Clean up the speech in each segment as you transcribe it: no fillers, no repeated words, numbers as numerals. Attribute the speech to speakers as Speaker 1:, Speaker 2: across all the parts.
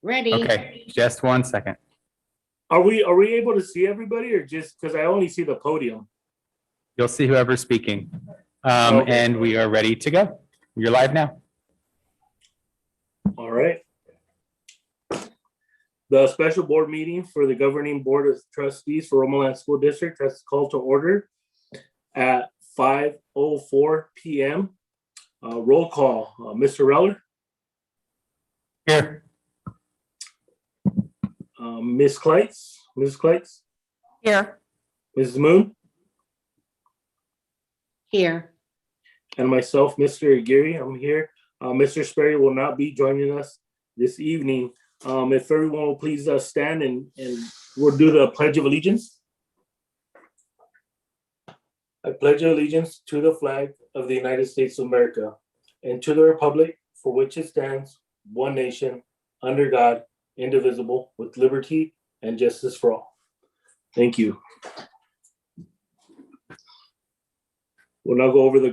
Speaker 1: Ready?
Speaker 2: Okay, just 1 second.
Speaker 3: Are we able to see everybody, or just because I only see the podium?
Speaker 2: You'll see whoever's speaking.
Speaker 3: Okay.
Speaker 2: And we are ready to go. You're live now.
Speaker 3: All right. The special board meeting for the governing board of trustees for Romoland School District has called to order at 5:04 p.m. Roll call. Mr. Reller,
Speaker 2: Here.
Speaker 3: Ms. Kleitz,
Speaker 4: Here.
Speaker 3: Mrs. Moon,
Speaker 1: Here.
Speaker 3: and myself, Mr. Aguirre. I'm here. Mr. Sperry will not be joining us this evening. If everyone will please stand and we'll do the Pledge of Allegiance. I pledge allegiance to the flag of the United States of America and to the republic for which it stands, one nation, under God, indivisible, with liberty and justice for all. Thank you. We'll now go over the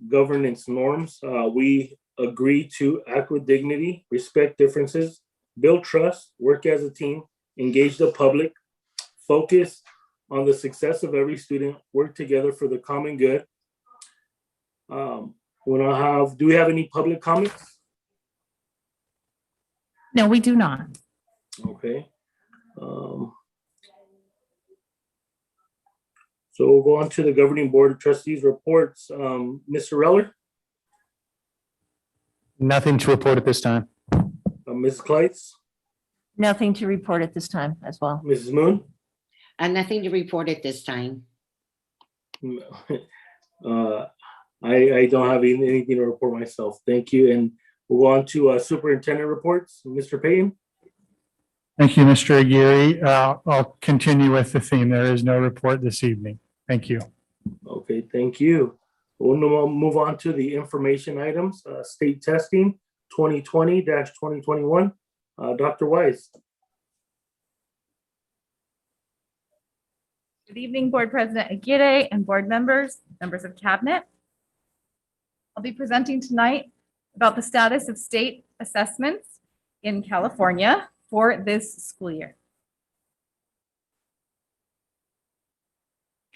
Speaker 3: governance norms. We agree to act with dignity, respect differences, build trust, work as a team, engage the public, focus on the success of every student, work together for the common good. Do we have any public comments?
Speaker 4: No, we do not.
Speaker 3: Okay. So we'll go on to the governing board of trustees reports. Mr. Reller,
Speaker 2: Nothing to report at this time.
Speaker 3: Ms. Kleitz,
Speaker 4: Nothing to report at this time as well.
Speaker 3: Mrs. Moon.
Speaker 1: Nothing to report at this time.
Speaker 3: I don't have anything to report myself. Thank you. And we'll go on to superintendent reports. Mr. Payton.
Speaker 5: Thank you, Mr. Aguirre. I'll continue with the theme. There is no report this evening. Thank you.
Speaker 3: Okay, thank you. We'll move on to the information items. State testing 2020-2021. Dr. Wise.
Speaker 4: Good evening, Board President Aguirre and board members of cabinet. I'll be presenting tonight about the status of state assessments in California for this school year.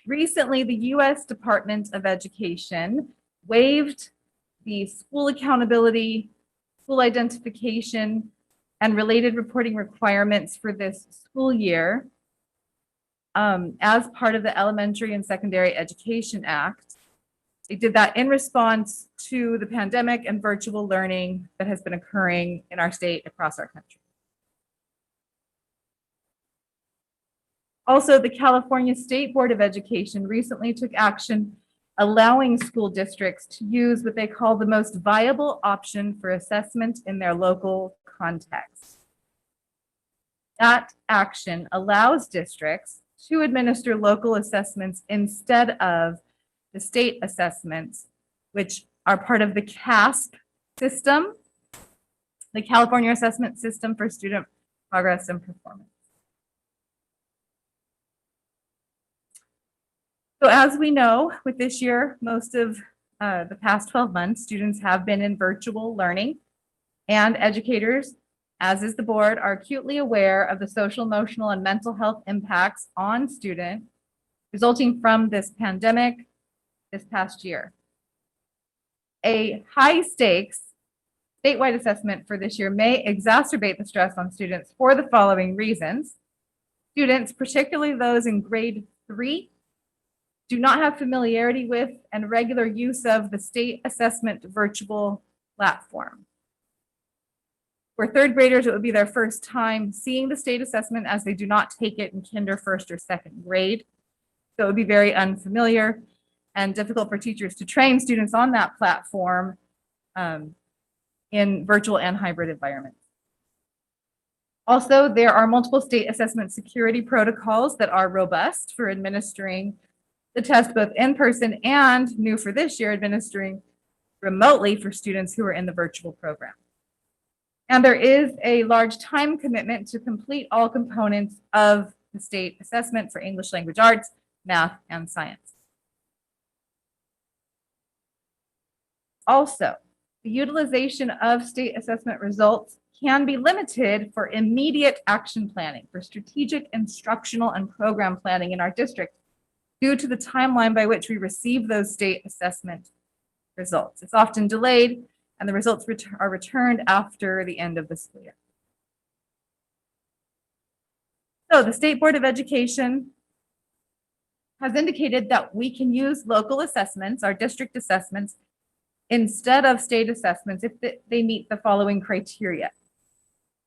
Speaker 4: Recently, the U.S. Department of Education waived the school accountability, school identification, and related reporting requirements for this school year as part of the Elementary and Secondary Education Act. They did that in response to the pandemic and virtual learning that has been occurring in our state across our country. Also, the California State Board of Education recently took action allowing school districts to use what they call the most viable option for assessment in their local context. That action allows districts to administer local assessments instead of the state assessments, which are part of the CASP system, the California Assessment System for Student Progress and Performance. So as we know, with this year, most of the past 12 months, students have been in virtual learning, and educators, as is the board, are acutely aware of the social, emotional, and mental health impacts on students resulting from this pandemic this past year. A high stakes statewide assessment for this year may exacerbate the stress on students for the following reasons. Students, particularly those in grade 3, do not have familiarity with and regular use of the state assessment virtual platform. For third graders, it would be their first time seeing the state assessment, as they do not take it in kinder, first, or second grade. So it would be very unfamiliar and difficult for teachers to train students on that platform in virtual and hybrid environments. Also, there are multiple state assessment security protocols that are robust for administering the test both in person and, new for this year, administering remotely for students who are in the virtual program. And there is a large time commitment to complete all components of the state assessment for English language arts, math, and science. Also, the utilization of state assessment results can be limited for immediate action planning, for strategic, instructional, and program planning in our district due to the timeline by which we receive those state assessment results. It's often delayed, and the results are returned after the end of the school year. So the State Board of Education has indicated that we can use local assessments, our district assessments, instead of state assessments if they meet the following criteria.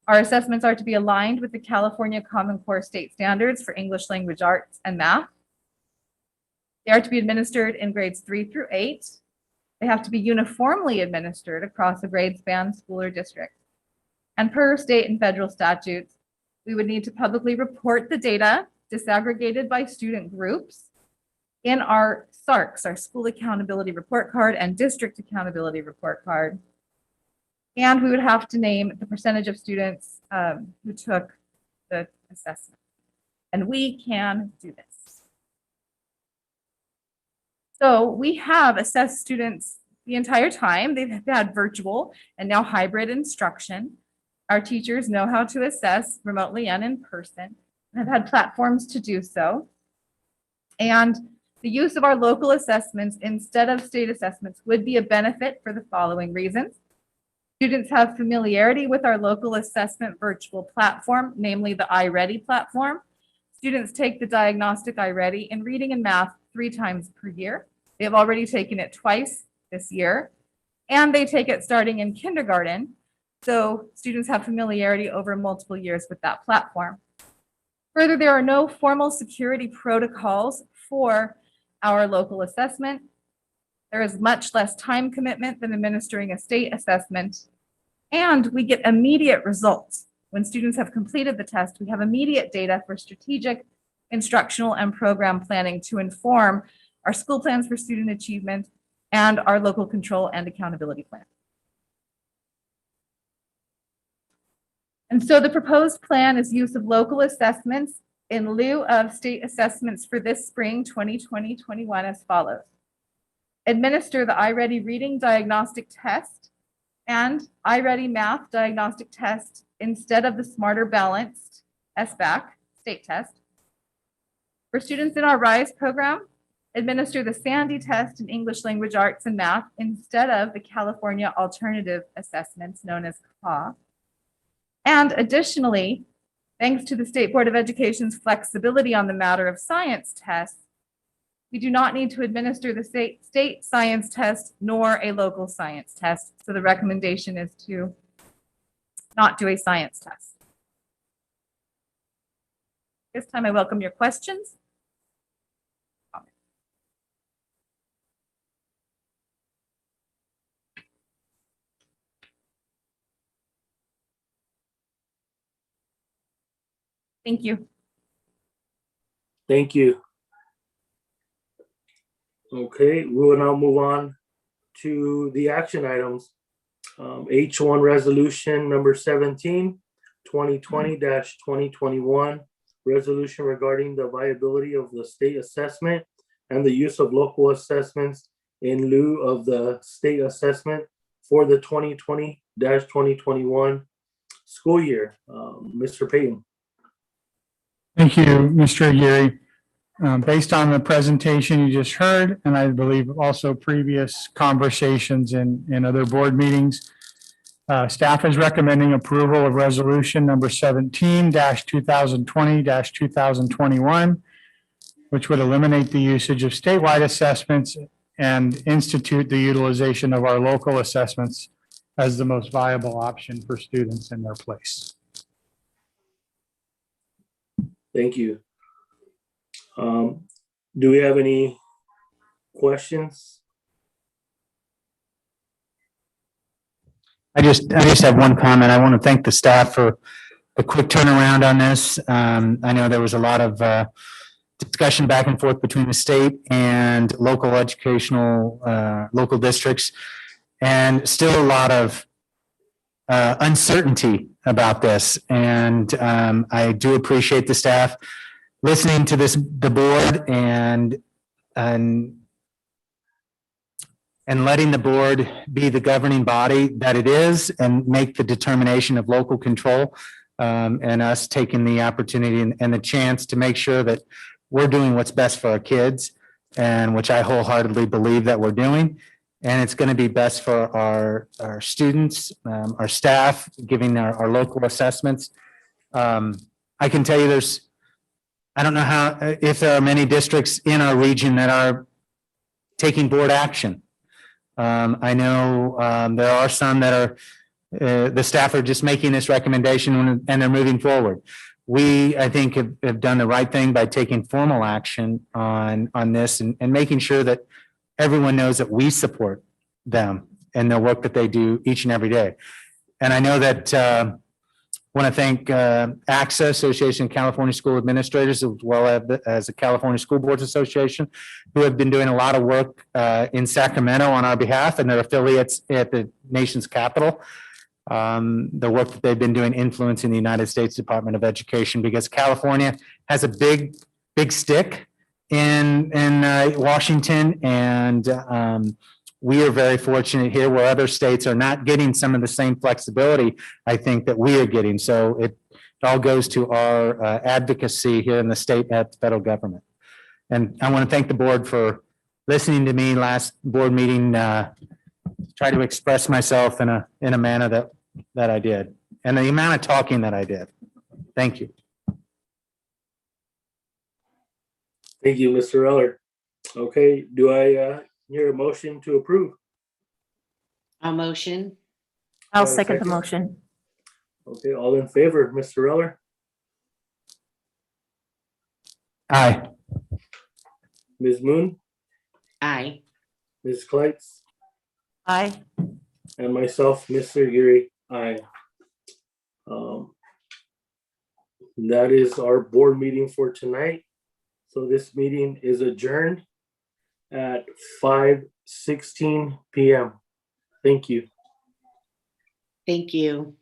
Speaker 4: Our assessments are to be aligned with the California Common Core state standards for English language arts and math. They are to be administered in grades 3 through 8. They have to be uniformly administered across a grade span, school, or district. And per state and federal statutes, we would need to publicly report the data disaggregated by student groups in our SARCs, our School Accountability Report Card and District Accountability Report Card. And we would have to name the percentage of students who took the assessment. And we can do this. So we have assessed students the entire time. They've had virtual and now hybrid instruction. Our teachers know how to assess remotely and in person and have had platforms to do so. And the use of our local assessments instead of state assessments would be a benefit for the following reasons. Students have familiarity with our local assessment virtual platform, namely the iReady platform. Students take the diagnostic iReady in reading and math 3 times per year. They have already taken it twice this year, and they take it starting in kindergarten. So students have familiarity over multiple years with that platform. Further, there are no formal security protocols for our local assessment. There is much less time commitment than administering a state assessment, and we get immediate results. When students have completed the test, we have immediate data for strategic, instructional, and program planning to inform our school plans for student achievement and our local control and accountability plan. And so the proposed plan is use of local assessments in lieu of state assessments for this spring 2020-21 as follows. Administer the iReady Reading Diagnostic Test and iReady Math Diagnostic Test instead of the Smarter Balanced SBAC state test. For students in our RISE program, administer the Sandy test in English Language Arts and Math instead of the California Alternative Assessments known as CAW. And additionally, thanks to the State Board of Education's flexibility on the matter of science tests, we do not need to administer the state science test nor a local science test. So the recommendation is to not do a science test. This time I welcome your questions. Thank you.
Speaker 3: Thank you. Okay, we will now move on to the action items. H1 resolution number 17, 2020-2021, resolution regarding the viability of the state assessment and the use of local assessments in lieu of the state assessment for the 2020-2021 school year. Mr. Payton.
Speaker 5: Thank you, Mr. Aguirre. Based on the presentation you just heard, and I believe also previous conversations in other board meetings, staff is recommending approval of resolution number 17-2020-2021, which would eliminate the usage of statewide assessments and institute the utilization of our local assessments as the most viable option for students in their place.
Speaker 3: Thank you. Do we have any questions?
Speaker 2: I just have one comment. I want to thank the staff for the quick turnaround on this. I know there was a lot of discussion back and forth between the state and local local districts, and still a lot of uncertainty about this. And I do appreciate the staff listening to the board and and letting the board be the governing body that it is and make the determination of local control. And us taking the opportunity and the chance to make sure that we're doing what's best for our kids, and which I wholeheartedly believe that we're doing. And it's going to be best for our students, our staff, giving our local assessments. I can tell you I don't know if there are many districts in our region that are taking board action. I know there are some that are, the staff are just making this recommendation and they're moving forward. We, I think, have done the right thing by taking formal action on this and making sure that everyone knows that we support them and the work that they do each and every day. And I know that want to thank AXA, Association of California School Administrators, as well as the California School Boards Association, who have been doing a lot of work in Sacramento on our behalf and their affiliates at the nation's capital. The work that they've been doing influencing the United States Department of Education, because California has a big stick in Washington, and we are very fortunate here where other states are not getting some of the same flexibility, I think, that we are getting. So it all goes to our advocacy here in the state at the federal government. And I want to thank the board for listening to me last board meeting, try to express myself in a manner that I did, and the amount of talking that I did. Thank you.
Speaker 3: Thank you, Mr. Eller. Okay, do I hear a motion to approve?
Speaker 1: I'll motion.
Speaker 6: I'll
Speaker 3: Have a
Speaker 6: second the
Speaker 3: second?
Speaker 6: motion.
Speaker 3: Okay, all in favor, Mr. Eller,
Speaker 2: Aye.
Speaker 3: Ms. Moon,
Speaker 1: Aye.
Speaker 3: Ms. Kleitz,
Speaker 6: Aye.
Speaker 3: and myself, Mr. Yuri. Aye. That is our board meeting for tonight. So this meeting is adjourned at 5:16 p.m. Thank you.
Speaker 1: Thank you.